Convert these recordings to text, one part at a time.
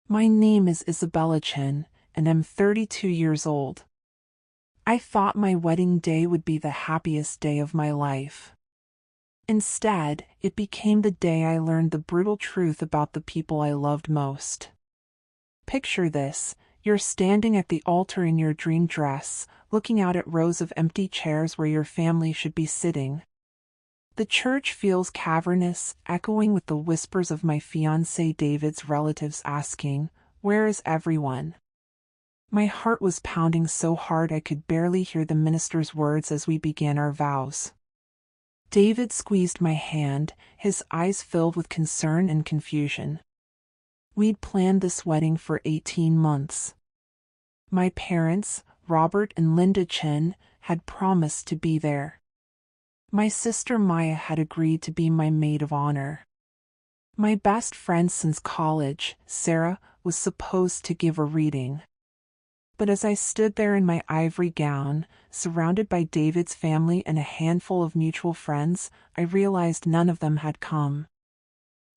My name is Isabella Chen, and I'm 32 years old. I thought my wedding day would be the happiest day of my life. Instead, it became the day I learned the brutal truth about the people I loved most. Picture this: you're standing at the altar in your dream dress, looking out at rows of empty chairs where your family should be sitting. The church feels cavernous, echoing with the whispers of my fiancé David's relatives asking, "Where is everyone?" My heart was pounding so hard I could barely hear the minister's words as we began our vows. David squeezed my hand, his eyes filled with concern and confusion. We'd planned this wedding for 18 months. My parents, Robert and Linda Chen, had promised to be there. My sister Maya had agreed to be my maid of honor. My best friend since college, Sarah, was supposed to give a reading. But as I stood there in my ivory gown, surrounded by David's family and a handful of mutual friends, I realized none of them had come.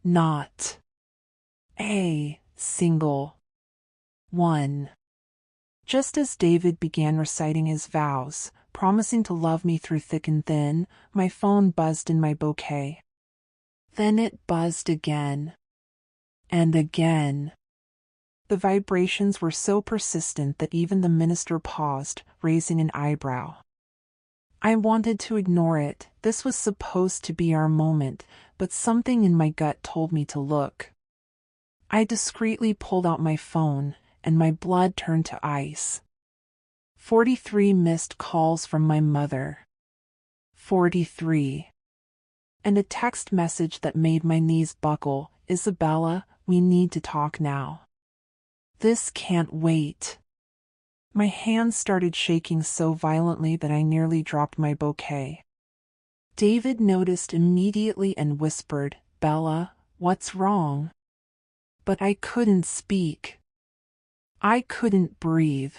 Not a single one. Just as David began reciting his vows, promising to love me through thick and thin, my phone buzzed in my bouquet. Then it buzzed again. And again. The vibrations were so persistent that even the minister paused, raising an eyebrow. I wanted to ignore it. This was supposed to be our moment, but something in my gut told me to look. I discreetly pulled out my phone, and my blood turned to ice. 43 missed calls from my mother. 43. And a text message that made my knees buckle: "Isabella, we need to talk now. This can't wait." My hands started shaking so violently that I nearly dropped my bouquet. David noticed immediately and whispered, "Bella, what's wrong?" But I couldn't speak. I couldn't breathe.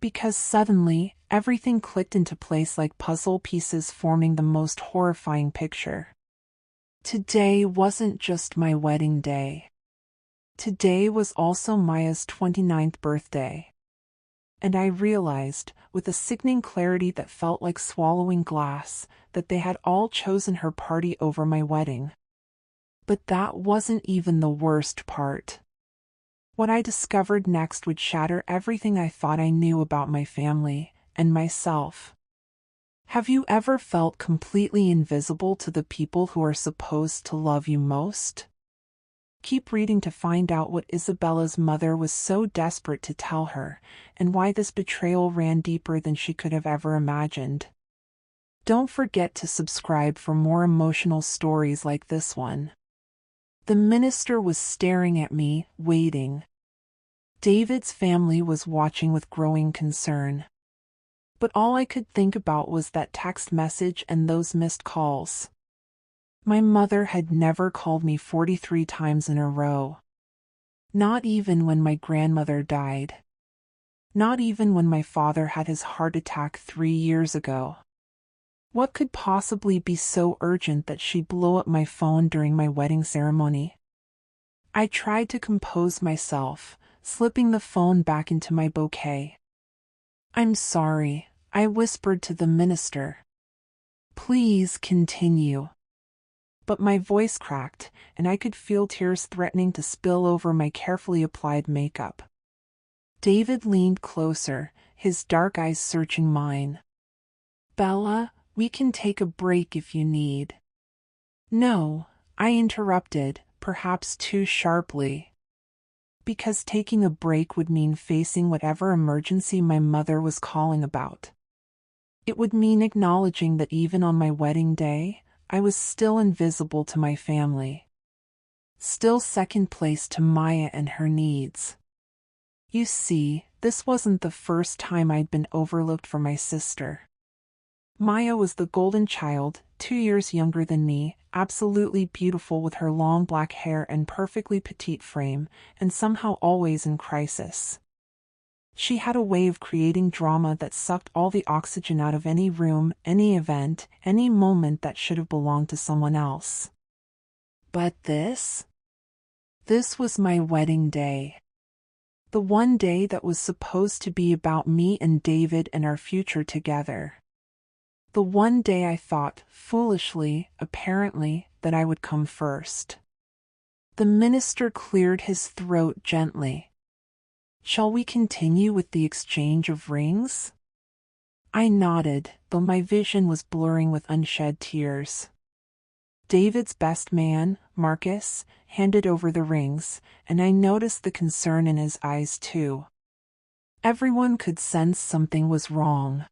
Because suddenly, everything clicked into place like puzzle pieces forming the most horrifying picture. Today wasn't just my wedding day. Today was also Maya's 29th birthday. And I realized, with a sickening clarity that felt like swallowing glass, that they had all chosen her party over my wedding. But that wasn't even the worst part. What I discovered next would shatter everything I thought I knew about my family and myself. Have you ever felt completely invisible to the people who are supposed to love you most? Keep reading to find out what Isabella's mother was so desperate to tell her, and why this betrayal ran deeper than she could have ever imagined. Don't forget to subscribe for more emotional stories like this one. The minister was staring at me, waiting. David's family was watching with growing concern. But all I could think about was that text message and those missed calls. My mother had never called me 43 times in a row. Not even when my grandmother died. Not even when my father had his heart attack 3 years ago. What could possibly be so urgent that she'd blow up my phone during my wedding ceremony? I tried to compose myself, slipping the phone back into my bouquet. "I'm sorry," I whispered to the minister. "Please continue." But my voice cracked, and I could feel tears threatening to spill over my carefully applied makeup. David leaned closer, his dark eyes searching mine. "Bella, we can take a break if you need." "No," I interrupted, perhaps too sharply. Because taking a break would mean facing whatever emergency my mother was calling about. It would mean acknowledging that even on my wedding day, I was still invisible to my family. Still second place to Maya and her needs. You see, this wasn't the first time I'd been overlooked for my sister. Maya was the golden child, 2 years younger than me, absolutely beautiful with her long black hair and perfectly petite frame, and somehow always in crisis. She had a way of creating drama that sucked all the oxygen out of any room, any event, any moment that should have belonged to someone else. But this? This was my wedding day. The one day that was supposed to be about me and David and our future together. The one day I thought, foolishly, apparently, that I would come first. The minister cleared his throat gently. Shall we continue with the exchange of rings? I nodded, though my vision was blurring with unshed tears. David's best man, Marcus, handed over the rings, and I noticed the concern in his eyes too. Everyone could sense something was wrong.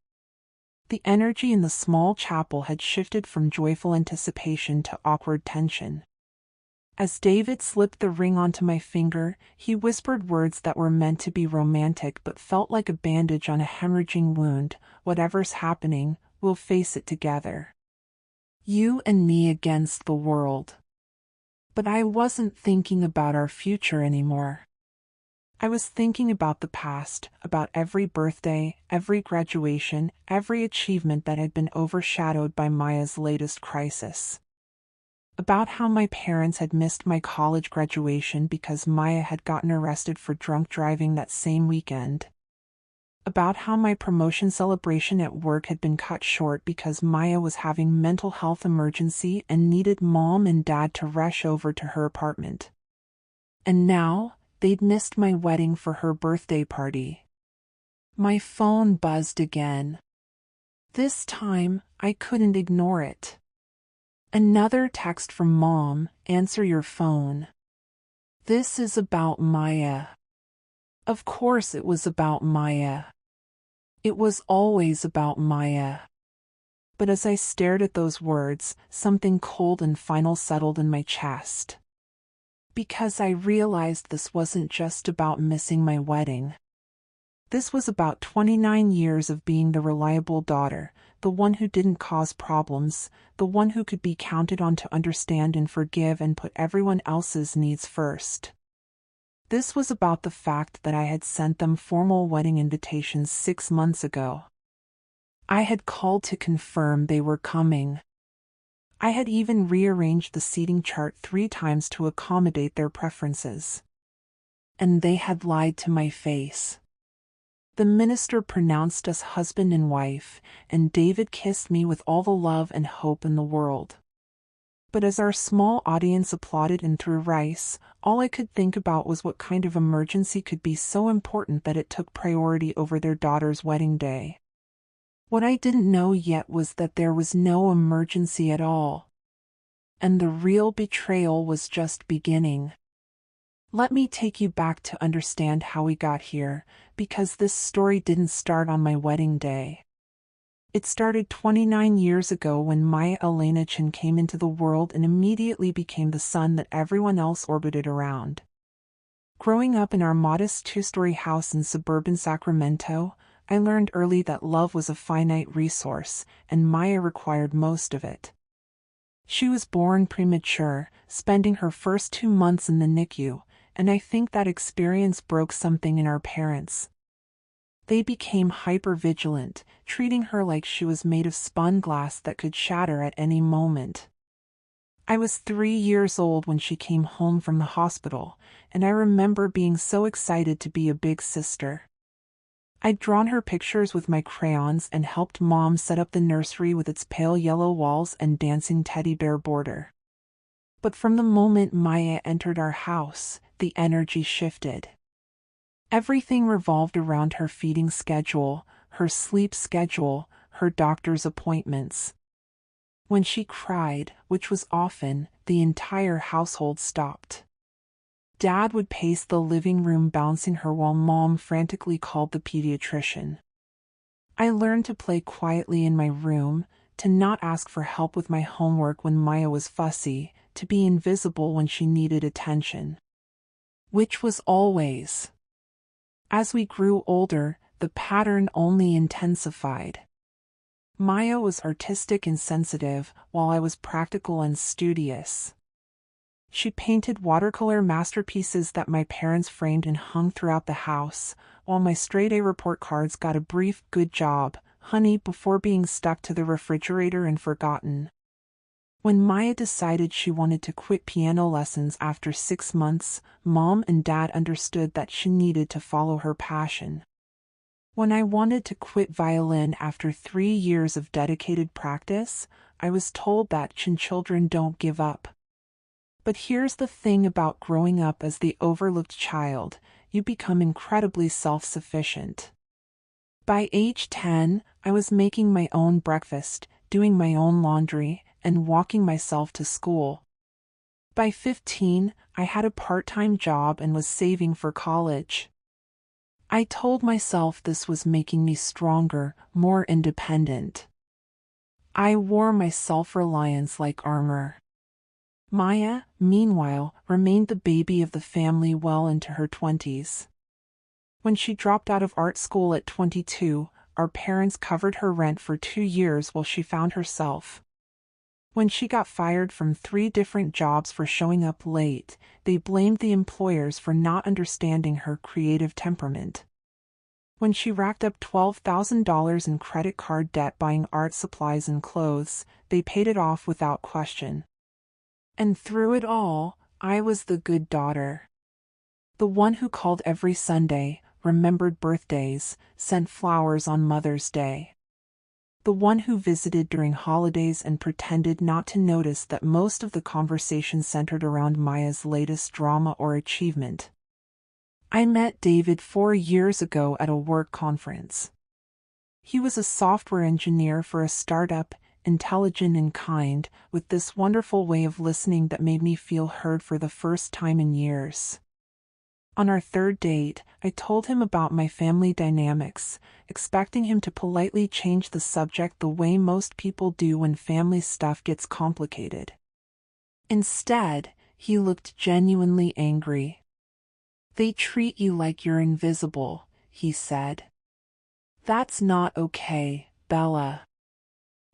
The energy in the small chapel had shifted from joyful anticipation to awkward tension. As David slipped the ring onto my finger, he whispered words that were meant to be romantic but felt like a bandage on a hemorrhaging wound. Whatever's happening, we'll face it together. You and me against the world. But I wasn't thinking about our future anymore. I was thinking about the past, about every birthday, every graduation, every achievement that had been overshadowed by Maya's latest crisis. About how my parents had missed my college graduation because Maya had gotten arrested for drunk driving that same weekend. About how my promotion celebration at work had been cut short because Maya was having mental health emergency and needed mom and dad to rush over to her apartment. And now, they'd missed my wedding for her birthday party. My phone buzzed again. This time, I couldn't ignore it. Another text from Mom, answer your phone. This is about Maya. Of course it was about Maya. It was always about Maya. But as I stared at those words, something cold and final settled in my chest. Because I realized this wasn't just about missing my wedding. This was about 29 years of being the reliable daughter, the one who didn't cause problems, the one who could be counted on to understand and forgive and put everyone else's needs first. This was about the fact that I had sent them formal wedding invitations 6 months ago. I had called to confirm they were coming. I had even rearranged the seating chart 3 times to accommodate their preferences. And they had lied to my face. The minister pronounced us husband and wife, and David kissed me with all the love and hope in the world. But as our small audience applauded and threw rice, all I could think about was what kind of emergency could be so important that it took priority over their daughter's wedding day. What I didn't know yet was that there was no emergency at all. And the real betrayal was just beginning. Let me take you back to understand how we got here, because this story didn't start on my wedding day. It started 29 years ago when Maya Elenachin came into the world and immediately became the sun that everyone else orbited around. Growing up in our modest 2-story house in suburban Sacramento, I learned early that love was a finite resource, and Maya required most of it. She was born premature, spending her first 2 months in the NICU, and I think that experience broke something in our parents. They became hyper-vigilant, treating her like she was made of spun glass that could shatter at any moment. I was 3 years old when she came home from the hospital, and I remember being so excited to be a big sister. I'd drawn her pictures with my crayons and helped Mom set up the nursery with its pale yellow walls and dancing teddy bear border. But from the moment Maya entered our house, the energy shifted. Everything revolved around her feeding schedule, her sleep schedule, her doctor's appointments. When she cried, which was often, the entire household stopped. Dad would pace the living room bouncing her while Mom frantically called the pediatrician. I learned to play quietly in my room, to not ask for help with my homework when Maya was fussy, to be invisible when she needed attention. Which was always. As we grew older, the pattern only intensified. Maya was artistic and sensitive, while I was practical and studious. She painted watercolor masterpieces that my parents framed and hung throughout the house, while my straight-A report cards got a brief "good job, honey" before being stuck to the refrigerator and forgotten. When Maya decided she wanted to quit piano lessons after 6 months, Mom and Dad understood that she needed to follow her passion. When I wanted to quit violin after 3 years of dedicated practice, I was told that children don't give up. But here's the thing about growing up as the overlooked child: you become incredibly self-sufficient. By age 10, I was making my own breakfast, doing my own laundry, and walking myself to school. By 15, I had a part-time job and was saving for college. I told myself this was making me stronger, more independent. I wore my self-reliance like armor. Maya, meanwhile, remained the baby of the family well into her 20s. When she dropped out of art school at 22, our parents covered her rent for 2 years while she found herself. When she got fired from 3 different jobs for showing up late, they blamed the employers for not understanding her creative temperament. When she racked up $12,000 in credit card debt buying art supplies and clothes, they paid it off without question. And through it all, I was the good daughter. The one who called every Sunday, remembered birthdays, sent flowers on Mother's Day. The one who visited during holidays and pretended not to notice that most of the conversation centered around Maya's latest drama or achievement. I met David 4 years ago at a work conference. He was a software engineer for a startup, intelligent and kind, with this wonderful way of listening that made me feel heard for the first time in years. On our 3rd date, I told him about my family dynamics, expecting him to politely change the subject the way most people do when family stuff gets complicated. Instead, he looked genuinely angry. "They treat you like you're invisible," he said. "That's not okay, Bella.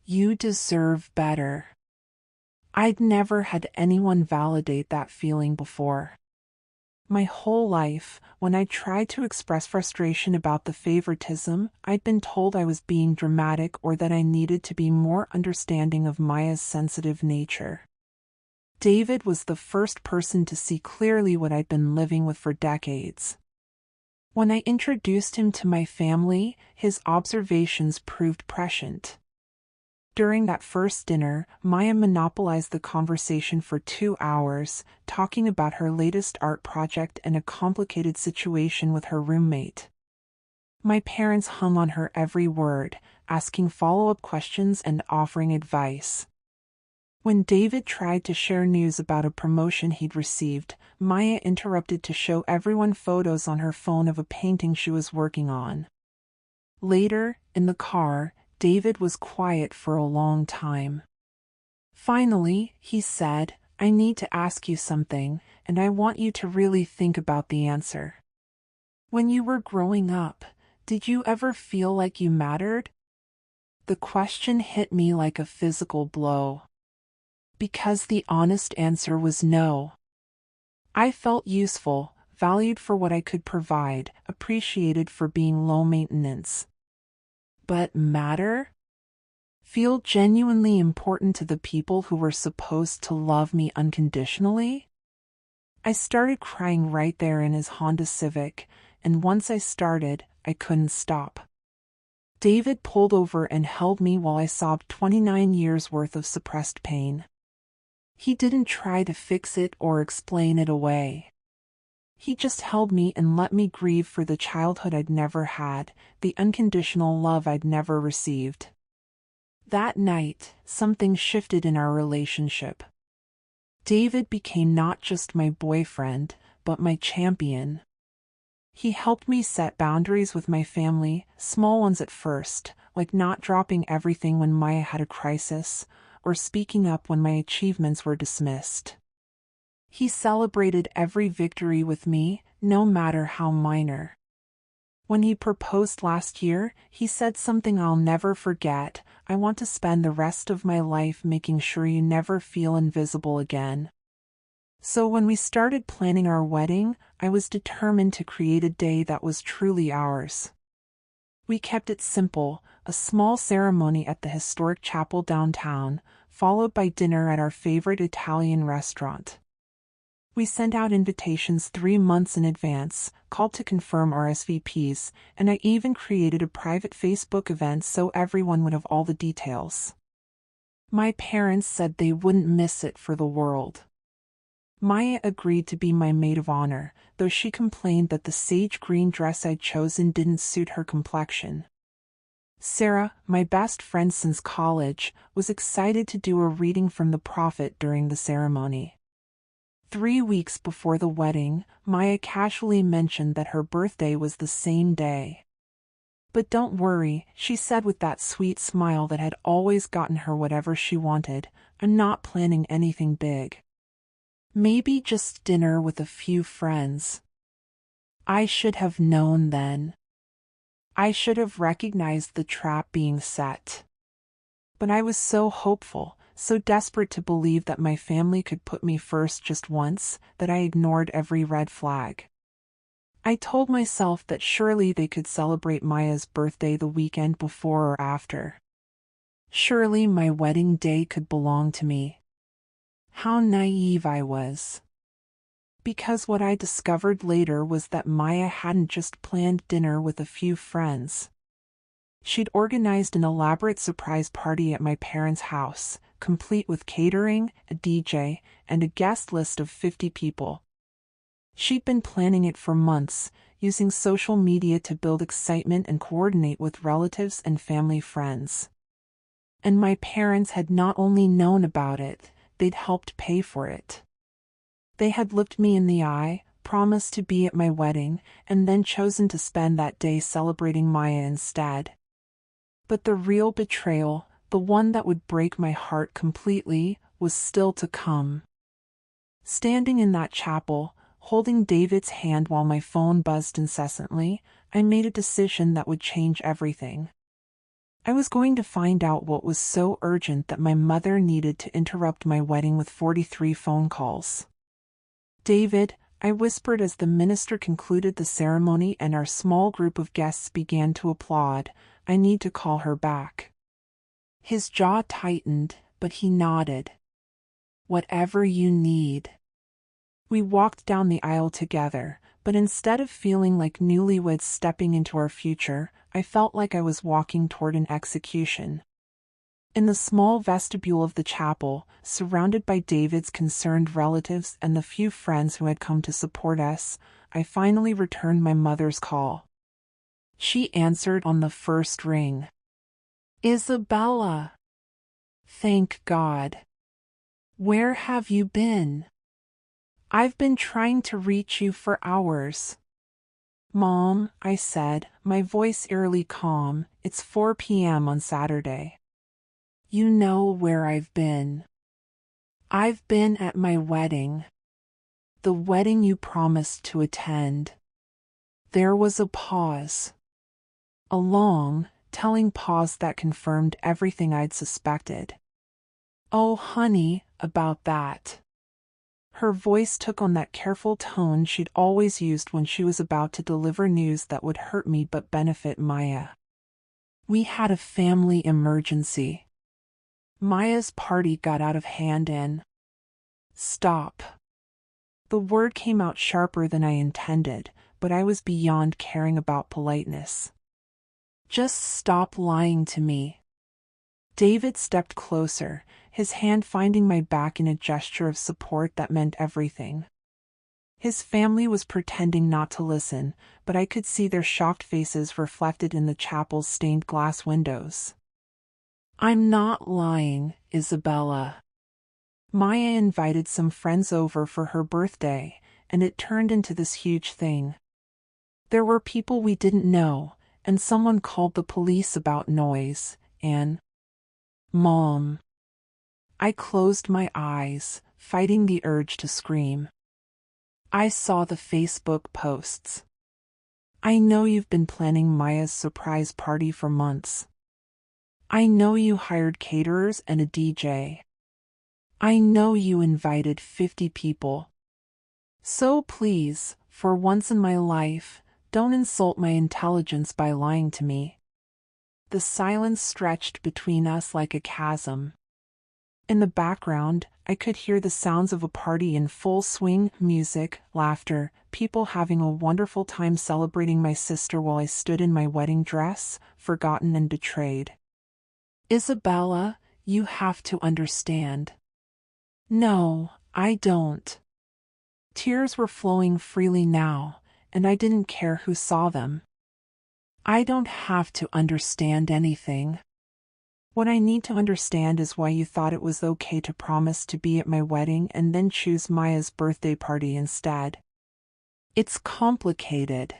You deserve better." I'd never had anyone validate that feeling before. My whole life, when I tried to express frustration about the favoritism, I'd been told I was being dramatic or that I needed to be more understanding of Maya's sensitive nature. David was the first person to see clearly what I'd been living with for decades. When I introduced him to my family, his observations proved prescient. During that first dinner, Maya monopolized the conversation for 2 hours, talking about her latest art project and a complicated situation with her roommate. My parents hung on her every word, asking follow-up questions and offering advice. When David tried to share news about a promotion he'd received, Maya interrupted to show everyone photos on her phone of a painting she was working on. Later, in the car, David was quiet for a long time. Finally, he said, "I need to ask you something, and I want you to really think about the answer. When you were growing up, did you ever feel like you mattered?" The question hit me like a physical blow. Because the honest answer was no. I felt useful, valued for what I could provide, appreciated for being low maintenance. But matter? Feel genuinely important to the people who were supposed to love me unconditionally? I started crying right there in his Honda Civic, and once I started, I couldn't stop. David pulled over and held me while I sobbed 29 years worth of suppressed pain. He didn't try to fix it or explain it away. He just held me and let me grieve for the childhood I'd never had, the unconditional love I'd never received. That night, something shifted in our relationship. David became not just my boyfriend, but my champion. He helped me set boundaries with my family, small ones at first, like not dropping everything when Maya had a crisis, or speaking up when my achievements were dismissed. He celebrated every victory with me, no matter how minor. When he proposed last year, he said something I'll never forget: "I want to spend the rest of my life making sure you never feel invisible again." So when we started planning our wedding, I was determined to create a day that was truly ours. We kept it simple, a small ceremony at the historic chapel downtown, followed by dinner at our favorite Italian restaurant. We sent out invitations 3 months in advance, called to confirm RSVPs, and I even created a private Facebook event so everyone would have all the details. My parents said they wouldn't miss it for the world. Maya agreed to be my maid of honor, though she complained that the sage green dress I'd chosen didn't suit her complexion. Sarah, my best friend since college, was excited to do a reading from the Prophet during the ceremony. 3 weeks before the wedding, Maya casually mentioned that her birthday was the same day. But don't worry, she said with that sweet smile that had always gotten her whatever she wanted, I'm not planning anything big. Maybe just dinner with a few friends. I should have known then. I should have recognized the trap being set. But I was so hopeful, so desperate to believe that my family could put me first just once, that I ignored every red flag. I told myself that surely they could celebrate Maya's birthday the weekend before or after. Surely my wedding day could belong to me. How naive I was. Because what I discovered later was that Maya hadn't just planned dinner with a few friends. She'd organized an elaborate surprise party at my parents' house, complete with catering, a DJ, and a guest list of 50 people. She'd been planning it for months, using social media to build excitement and coordinate with relatives and family friends. And my parents had not only known about it, they'd helped pay for it. They had looked me in the eye, promised to be at my wedding, and then chosen to spend that day celebrating Maya instead. But the real betrayal, the one that would break my heart completely, was still to come. Standing in that chapel, holding David's hand while my phone buzzed incessantly, I made a decision that would change everything. I was going to find out what was so urgent that my mother needed to interrupt my wedding with 43 phone calls. David, I whispered as the minister concluded the ceremony and our small group of guests began to applaud, I need to call her back. His jaw tightened, but he nodded. Whatever you need. We walked down the aisle together, but instead of feeling like newlyweds stepping into our future, I felt like I was walking toward an execution. In the small vestibule of the chapel, surrounded by David's concerned relatives and the few friends who had come to support us, I finally returned my mother's call. She answered on the first ring. Isabella. Thank God. Where have you been? I've been trying to reach you for hours. Mom, I said, my voice eerily calm, it's 4 p.m. on Saturday. You know where I've been. I've been at my wedding. The wedding you promised to attend. There was a pause. A long, telling pause that confirmed everything I'd suspected. Oh, honey, about that. Her voice took on that careful tone she'd always used when she was about to deliver news that would hurt me but benefit Maya. We had a family emergency. Maya's party got out of hand and... Stop. The word came out sharper than I intended, but I was beyond caring about politeness. Just stop lying to me. David stepped closer, his hand finding my back in a gesture of support that meant everything. His family was pretending not to listen, but I could see their shocked faces reflected in the chapel's stained glass windows. I'm not lying, Isabella. Maya invited some friends over for her birthday, and it turned into this huge thing. There were people we didn't know, and someone called the police about noise, and... Mom. I closed my eyes, fighting the urge to scream. I saw the Facebook posts. I know you've been planning Maya's surprise party for months. I know you hired caterers and a DJ. I know you invited 50 people. So please, for once in my life, don't insult my intelligence by lying to me. The silence stretched between us like a chasm. In the background, I could hear the sounds of a party in full swing, music, laughter, people having a wonderful time celebrating my sister while I stood in my wedding dress, forgotten and betrayed. Isabella, you have to understand. No, I don't. Tears were flowing freely now, and I didn't care who saw them. I don't have to understand anything. What I need to understand is why you thought it was okay to promise to be at my wedding and then choose Maya's birthday party instead. It's complicated.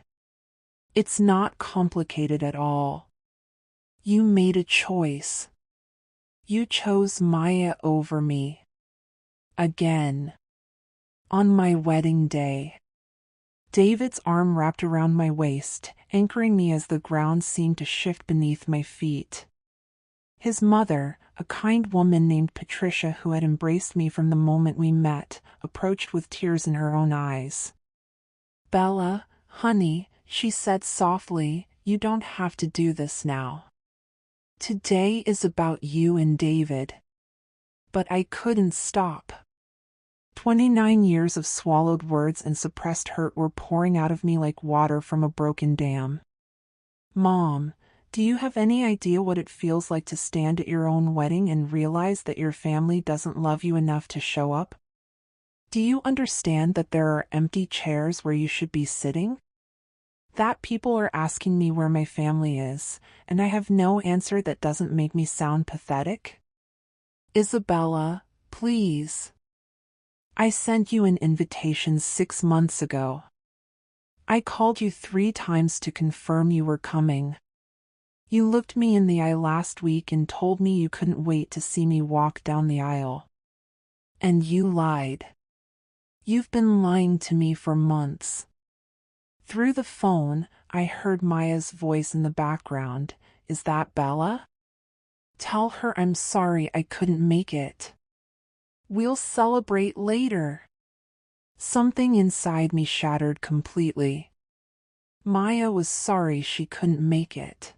It's not complicated at all. You made a choice. You chose Maya over me. Again. On my wedding day. David's arm wrapped around my waist, anchoring me as the ground seemed to shift beneath my feet. His mother, a kind woman named Patricia who had embraced me from the moment we met, approached with tears in her own eyes. Bella, honey, she said softly, you don't have to do this now. Today is about you and David. But I couldn't stop. 29 years of swallowed words and suppressed hurt were pouring out of me like water from a broken dam. Mom, do you have any idea what it feels like to stand at your own wedding and realize that your family doesn't love you enough to show up? Do you understand that there are empty chairs where you should be sitting? That people are asking me where my family is, and I have no answer that doesn't make me sound pathetic? Isabella, please. I sent you an invitation 6 months ago. I called you 3 times to confirm you were coming. You looked me in the eye last week and told me you couldn't wait to see me walk down the aisle. And you lied. You've been lying to me for months. Through the phone, I heard Maya's voice in the background. Is that Bella? Tell her I'm sorry I couldn't make it. We'll celebrate later. Something inside me shattered completely. Maya was sorry she couldn't make it.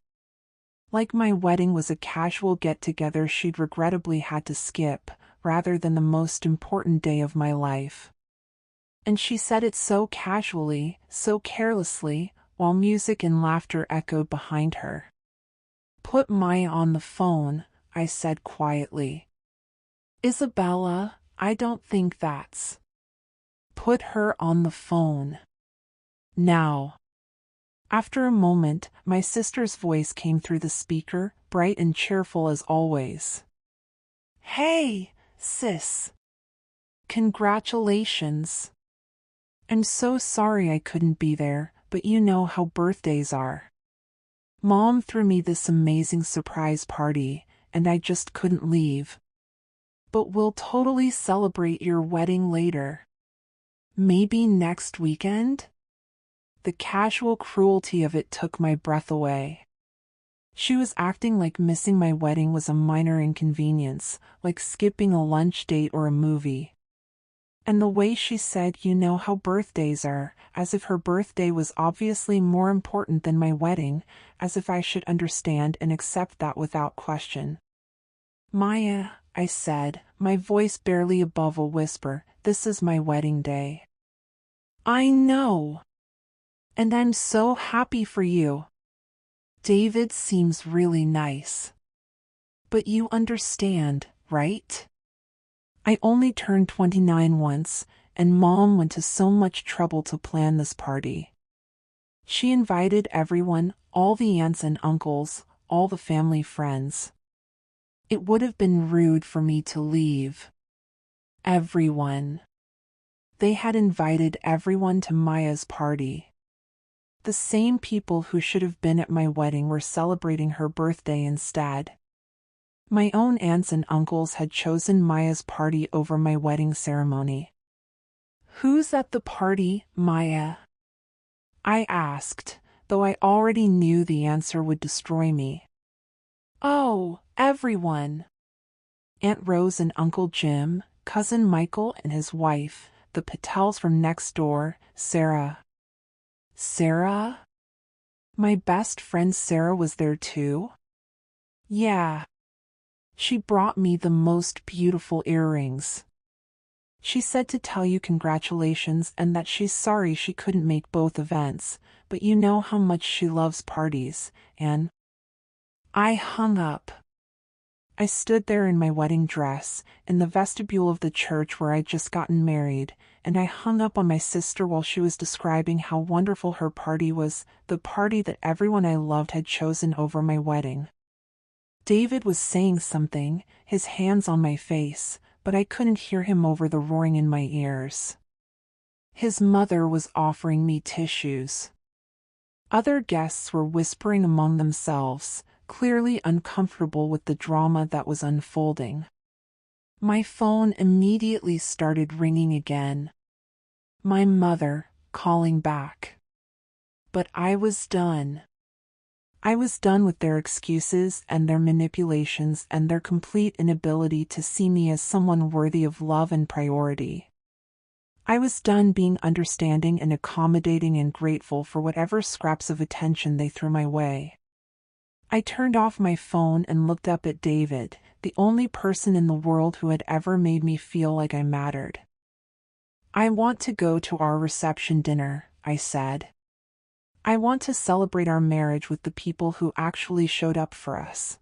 Like my wedding was a casual get-together she'd regrettably had to skip, rather than the most important day of my life. And she said it so casually, so carelessly, while music and laughter echoed behind her. Put Maya on the phone, I said quietly. Isabella, I don't think that's. Put her on the phone. Now. After a moment, my sister's voice came through the speaker, bright and cheerful as always. Hey, sis. Congratulations. I'm so sorry I couldn't be there, but you know how birthdays are. Mom threw me this amazing surprise party, and I just couldn't leave. But we'll totally celebrate your wedding later. Maybe next weekend? The casual cruelty of it took my breath away. She was acting like missing my wedding was a minor inconvenience, like skipping a lunch date or a movie. And the way she said, you know how birthdays are, as if her birthday was obviously more important than my wedding, as if I should understand and accept that without question. Maya, I said, my voice barely above a whisper, this is my wedding day. I know. And I'm so happy for you. David seems really nice. But you understand, right? I only turned 29 once, and Mom went to so much trouble to plan this party. She invited everyone, all the aunts and uncles, all the family friends. It would have been rude for me to leave. Everyone. They had invited everyone to Maya's party. The same people who should have been at my wedding were celebrating her birthday instead. My own aunts and uncles had chosen Maya's party over my wedding ceremony. Who's at the party, Maya? I asked, though I already knew the answer would destroy me. Oh, everyone. Aunt Rose and Uncle Jim, Cousin Michael and his wife, the Patels from next door, Sarah. Sarah? My best friend Sarah was there too? Yeah. She brought me the most beautiful earrings. She said to tell you congratulations and that she's sorry she couldn't make both events, but you know how much she loves parties, and I hung up. I stood there in my wedding dress, in the vestibule of the church where I'd just gotten married, and I hung up on my sister while she was describing how wonderful her party was, the party that everyone I loved had chosen over my wedding. David was saying something, his hands on my face, but I couldn't hear him over the roaring in my ears. His mother was offering me tissues. Other guests were whispering among themselves, clearly uncomfortable with the drama that was unfolding. My phone immediately started ringing again. My mother, calling back. But I was done. I was done with their excuses and their manipulations and their complete inability to see me as someone worthy of love and priority. I was done being understanding and accommodating and grateful for whatever scraps of attention they threw my way. I turned off my phone and looked up at David, the only person in the world who had ever made me feel like I mattered. I want to go to our reception dinner, I said. I want to celebrate our marriage with the people who actually showed up for us.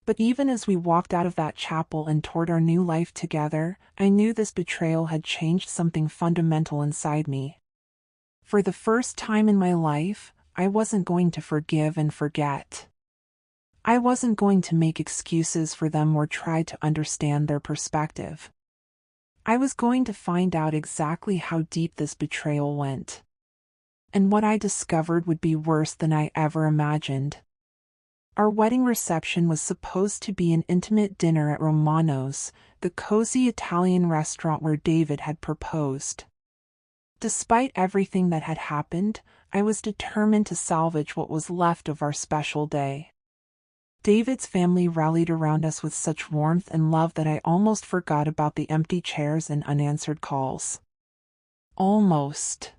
But even as we walked out of that chapel and toward our new life together, I knew this betrayal had changed something fundamental inside me. For the first time in my life, I wasn't going to forgive and forget. I wasn't going to make excuses for them or try to understand their perspective. I was going to find out exactly how deep this betrayal went. And what I discovered would be worse than I ever imagined. Our wedding reception was supposed to be an intimate dinner at Romano's, the cozy Italian restaurant where David had proposed. Despite everything that had happened, I was determined to salvage what was left of our special day. David's family rallied around us with such warmth and love that I almost forgot about the empty chairs and unanswered calls. Almost.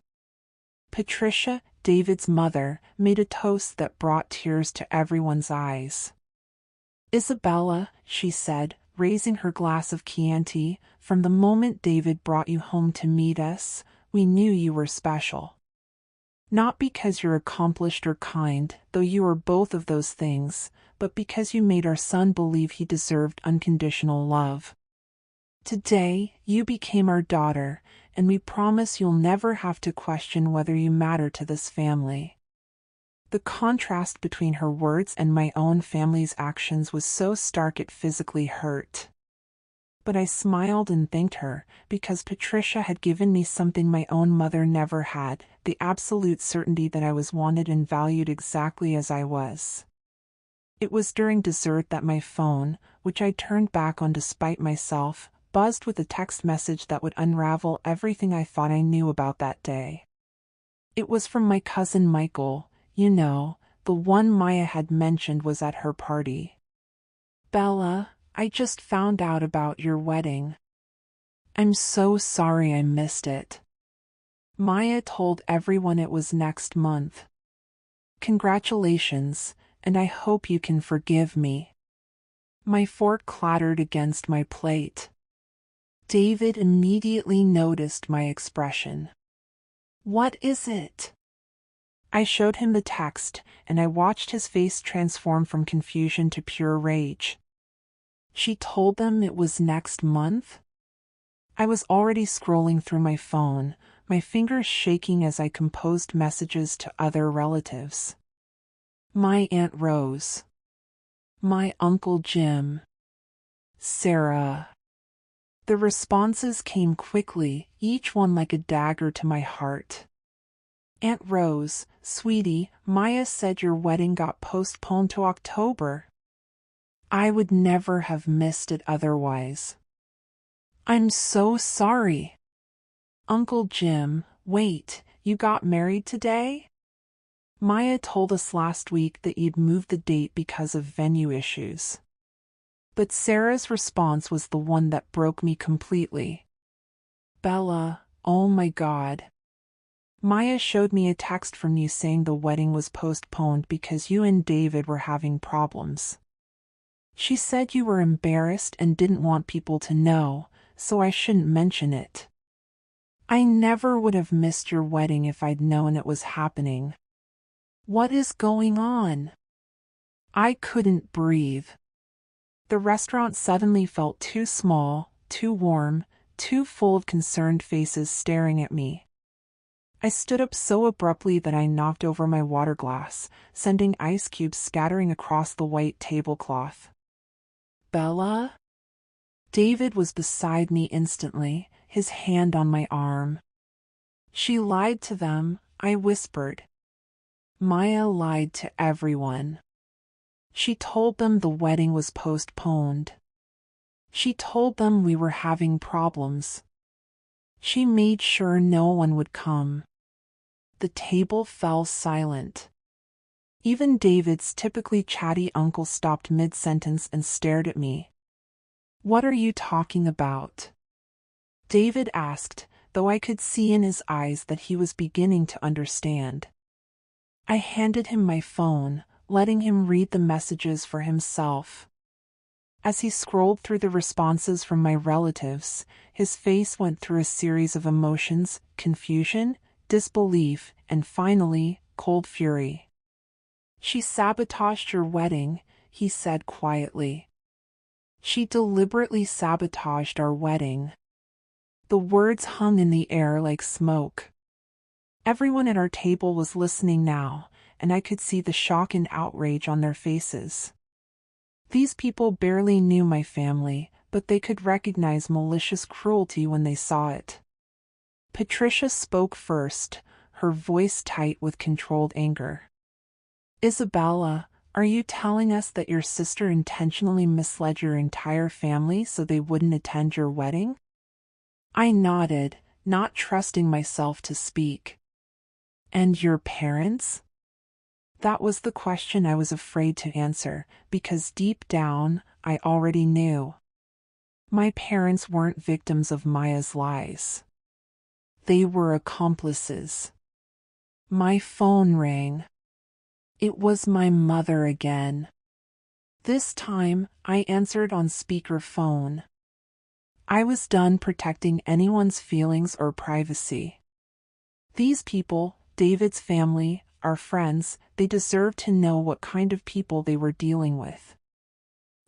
Patricia, David's mother, made a toast that brought tears to everyone's eyes. Isabella, she said, raising her glass of Chianti, from the moment David brought you home to meet us, we knew you were special. Not because you're accomplished or kind, though you are both of those things, but because you made our son believe he deserved unconditional love. Today, you became our daughter, and we promise you'll never have to question whether you matter to this family. The contrast between her words and my own family's actions was so stark it physically hurt. But I smiled and thanked her, because Patricia had given me something my own mother never had, the absolute certainty that I was wanted and valued exactly as I was. It was during dessert that my phone, which I turned back on despite myself, buzzed with a text message that would unravel everything I thought I knew about that day. It was from my cousin Michael, you know, the one Maya had mentioned was at her party. Bella, I just found out about your wedding. I'm so sorry I missed it. Maya told everyone it was next month. Congratulations, and I hope you can forgive me. My fork clattered against my plate. David immediately noticed my expression. What is it? I showed him the text, and I watched his face transform from confusion to pure rage. She told them it was next month? I was already scrolling through my phone, my fingers shaking as I composed messages to other relatives. My Aunt Rose. My Uncle Jim. Sarah. The responses came quickly, each one like a dagger to my heart. Aunt Rose, sweetie, Maya said your wedding got postponed to October. I would never have missed it otherwise. I'm so sorry. Uncle Jim, wait, you got married today? Maya told us last week that you'd moved the date because of venue issues. But Sarah's response was the one that broke me completely. Bella, oh my God. Maya showed me a text from you saying the wedding was postponed because you and David were having problems. She said you were embarrassed and didn't want people to know, so I shouldn't mention it. I never would have missed your wedding if I'd known it was happening. What is going on? I couldn't breathe. The restaurant suddenly felt too small, too warm, too full of concerned faces staring at me. I stood up so abruptly that I knocked over my water glass, sending ice cubes scattering across the white tablecloth. Bella? David was beside me instantly, his hand on my arm. She lied to them, I whispered. Maya lied to everyone. She told them the wedding was postponed. She told them we were having problems. She made sure no one would come. The table fell silent. Even David's typically chatty uncle stopped mid-sentence and stared at me. What are you talking about? David asked, though I could see in his eyes that he was beginning to understand. I handed him my phone, letting him read the messages for himself. As he scrolled through the responses from my relatives, his face went through a series of emotions: confusion, disbelief, and finally, cold fury. She sabotaged your wedding, he said quietly. She deliberately sabotaged our wedding. The words hung in the air like smoke. Everyone at our table was listening now, and I could see the shock and outrage on their faces. These people barely knew my family, but they could recognize malicious cruelty when they saw it. Patricia spoke first, her voice tight with controlled anger. Isabella, are you telling us that your sister intentionally misled your entire family so they wouldn't attend your wedding? I nodded, not trusting myself to speak. And your parents? That was the question I was afraid to answer, because deep down, I already knew. My parents weren't victims of Maya's lies. They were accomplices. My phone rang. It was my mother again. This time, I answered on speakerphone. I was done protecting anyone's feelings or privacy. These people, David's family, our friends, they deserved to know what kind of people they were dealing with.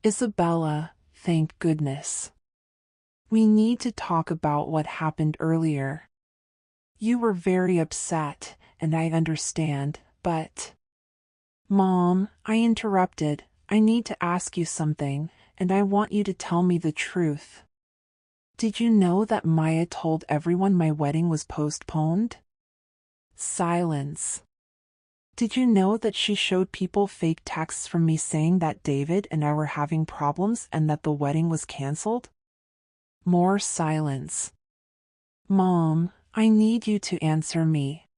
Isabella, thank goodness. We need to talk about what happened earlier. You were very upset, and I understand, but... Mom, I interrupted, I need to ask you something, and I want you to tell me the truth. Did you know that Maya told everyone my wedding was postponed? Silence. Did you know that she showed people fake texts from me saying that David and I were having problems and that the wedding was canceled? More silence. Mom, I need you to answer me.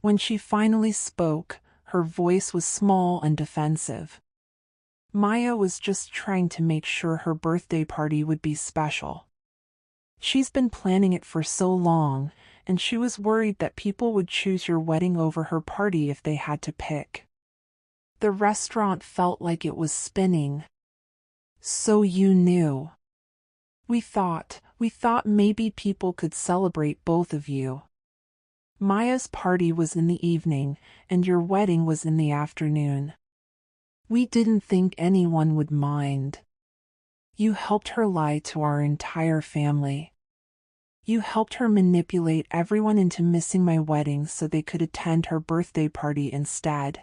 When she finally spoke, her voice was small and defensive. Maya was just trying to make sure her birthday party would be special. She's been planning it for so long, and she was worried that people would choose your wedding over her party if they had to pick. The restaurant felt like it was spinning. So you knew. We thought maybe people could celebrate both of you. Maya's party was in the evening, and your wedding was in the afternoon. We didn't think anyone would mind. You helped her lie to our entire family. You helped her manipulate everyone into missing my wedding so they could attend her birthday party instead.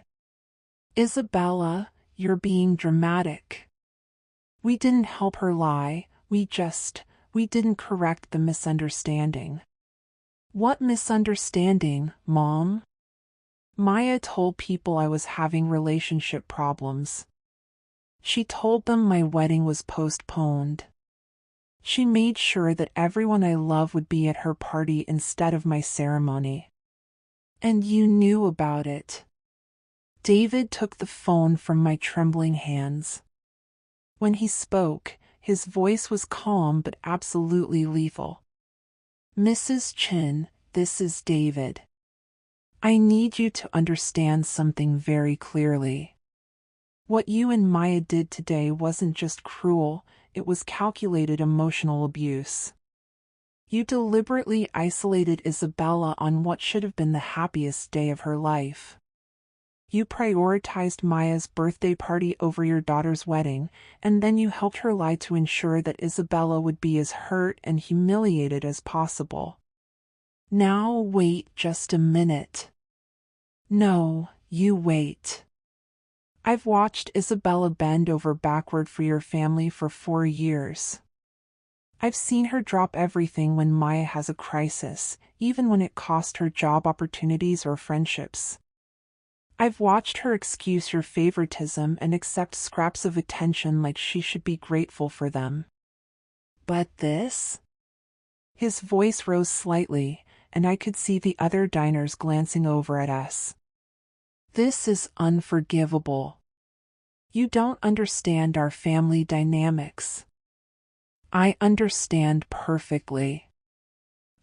Isabella, you're being dramatic. We didn't help her lie, we didn't correct the misunderstanding. What misunderstanding, Mom? Maya told people I was having relationship problems. She told them my wedding was postponed. She made sure that everyone I love would be at her party instead of my ceremony. And you knew about it. David took the phone from my trembling hands. When he spoke, his voice was calm but absolutely lethal. Mrs. Chin, this is David. I need you to understand something very clearly. What you and Maya did today wasn't just cruel, it was calculated emotional abuse. You deliberately isolated Isabella on what should have been the happiest day of her life. You prioritized Maya's birthday party over your daughter's wedding, and then you helped her lie to ensure that Isabella would be as hurt and humiliated as possible. Now wait just a minute. No, you wait. I've watched Isabella bend over backward for your family for 4 years. I've seen her drop everything when Maya has a crisis, even when it cost her job opportunities or friendships. I've watched her excuse your favoritism and accept scraps of attention like she should be grateful for them. But this? His voice rose slightly, and I could see the other diners glancing over at us. This is unforgivable. You don't understand our family dynamics. I understand perfectly.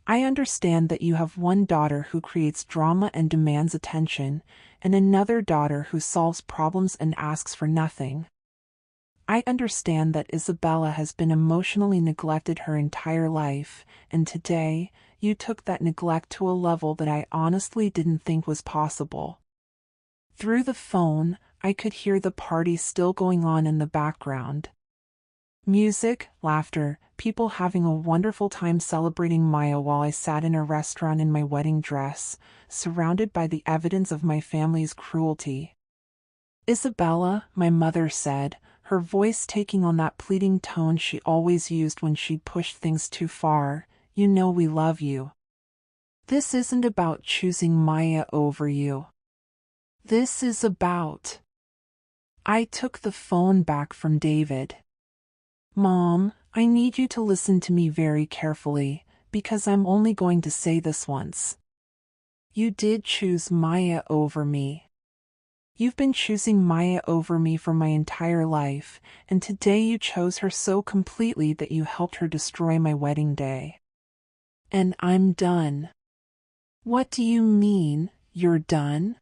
I understand that you have one daughter who creates drama and demands attention, and another daughter who solves problems and asks for nothing. I understand that Isabella has been emotionally neglected her entire life, and today, you took that neglect to a level that I honestly didn't think was possible. Through the phone, I could hear the party still going on in the background. Music, laughter, people having a wonderful time celebrating Maya while I sat in a restaurant in my wedding dress, surrounded by the evidence of my family's cruelty. Isabella, my mother said, her voice taking on that pleading tone she always used when she'd pushed things too far, you know we love you. This isn't about choosing Maya over you. This is about... I took the phone back from David. Mom, I need you to listen to me very carefully, because I'm only going to say this once. You did choose Maya over me. You've been choosing Maya over me for my entire life, and today you chose her so completely that you helped her destroy my wedding day. And I'm done. What do you mean, you're done?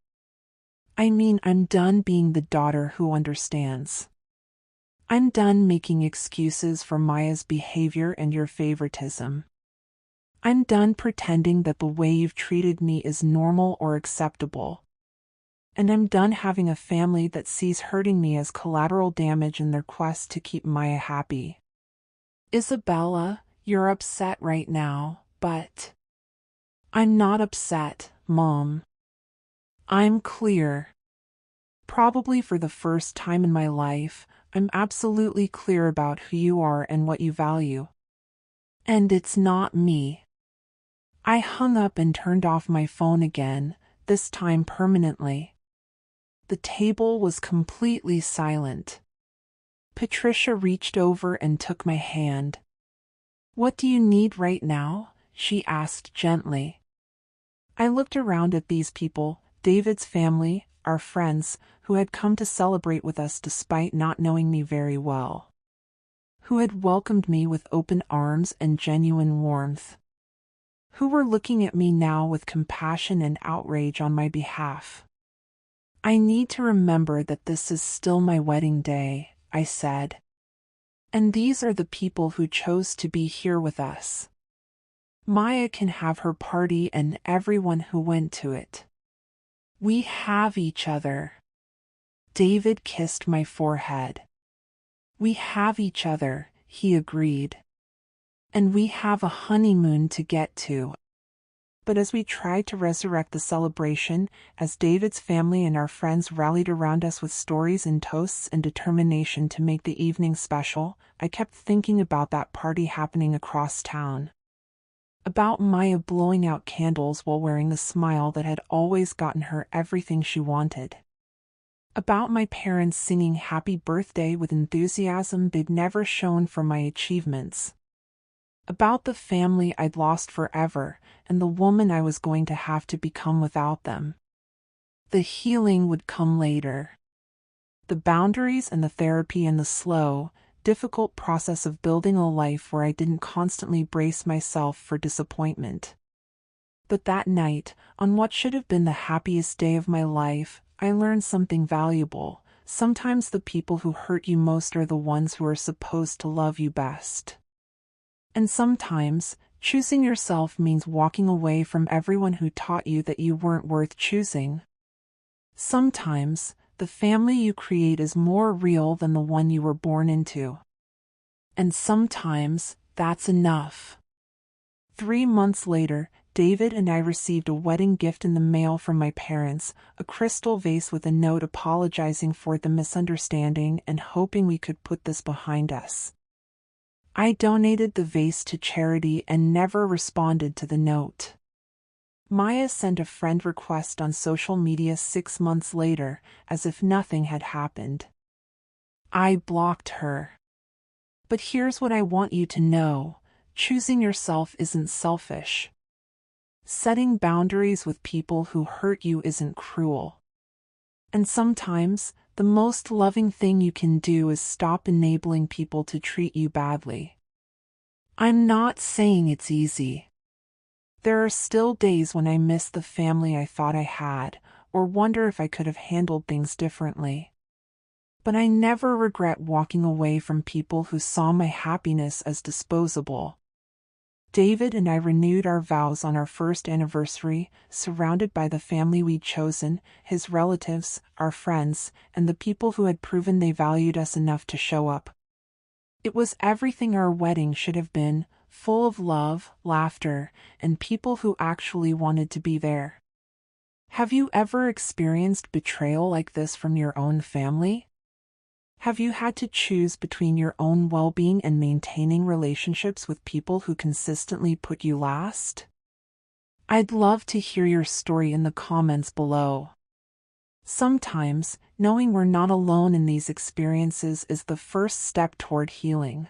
I mean, I'm done being the daughter who understands. I'm done making excuses for Maya's behavior and your favoritism. I'm done pretending that the way you've treated me is normal or acceptable. And I'm done having a family that sees hurting me as collateral damage in their quest to keep Maya happy. Isabella, you're upset right now, but... I'm not upset, Mom. I'm clear. Probably for the first time in my life, I'm absolutely clear about who you are and what you value. And it's not me. I hung up and turned off my phone again, this time permanently. The table was completely silent. Patricia reached over and took my hand. What do you need right now? She asked gently. I looked around at these people, David's family, our friends, who had come to celebrate with us despite not knowing me very well. Who had welcomed me with open arms and genuine warmth. Who were looking at me now with compassion and outrage on my behalf. I need to remember that this is still my wedding day, I said. And these are the people who chose to be here with us. Maya can have her party and everyone who went to it. We have each other. David kissed my forehead. We have each other, he agreed. And we have a honeymoon to get to. But as we tried to resurrect the celebration, as David's family and our friends rallied around us with stories and toasts and determination to make the evening special, I kept thinking about that party happening across town. About Maya blowing out candles while wearing the smile that had always gotten her everything she wanted. About my parents singing happy birthday with enthusiasm they'd never shown for my achievements. About the family I'd lost forever, and the woman I was going to have to become without them. The healing would come later. The boundaries and the therapy and the slow, difficult process of building a life where I didn't constantly brace myself for disappointment. But that night, on what should have been the happiest day of my life, I learned something valuable, sometimes the people who hurt you most are the ones who are supposed to love you best. And sometimes, choosing yourself means walking away from everyone who taught you that you weren't worth choosing. Sometimes, the family you create is more real than the one you were born into. And sometimes, that's enough. 3 months later, David and I received a wedding gift in the mail from my parents, a crystal vase with a note apologizing for the misunderstanding and hoping we could put this behind us. I donated the vase to charity and never responded to the note. Maya sent a friend request on social media 6 months later, as if nothing had happened. I blocked her. But here's what I want you to know: choosing yourself isn't selfish. Setting boundaries with people who hurt you isn't cruel. And sometimes, the most loving thing you can do is stop enabling people to treat you badly. I'm not saying it's easy. There are still days when I miss the family I thought I had, or wonder if I could have handled things differently. But I never regret walking away from people who saw my happiness as disposable. David and I renewed our vows on our first anniversary, surrounded by the family we'd chosen, his relatives, our friends, and the people who had proven they valued us enough to show up. It was everything our wedding should have been, full of love, laughter, and people who actually wanted to be there. Have you ever experienced betrayal like this from your own family? Have you had to choose between your own well-being and maintaining relationships with people who consistently put you last? I'd love to hear your story in the comments below. Sometimes, knowing we're not alone in these experiences is the first step toward healing.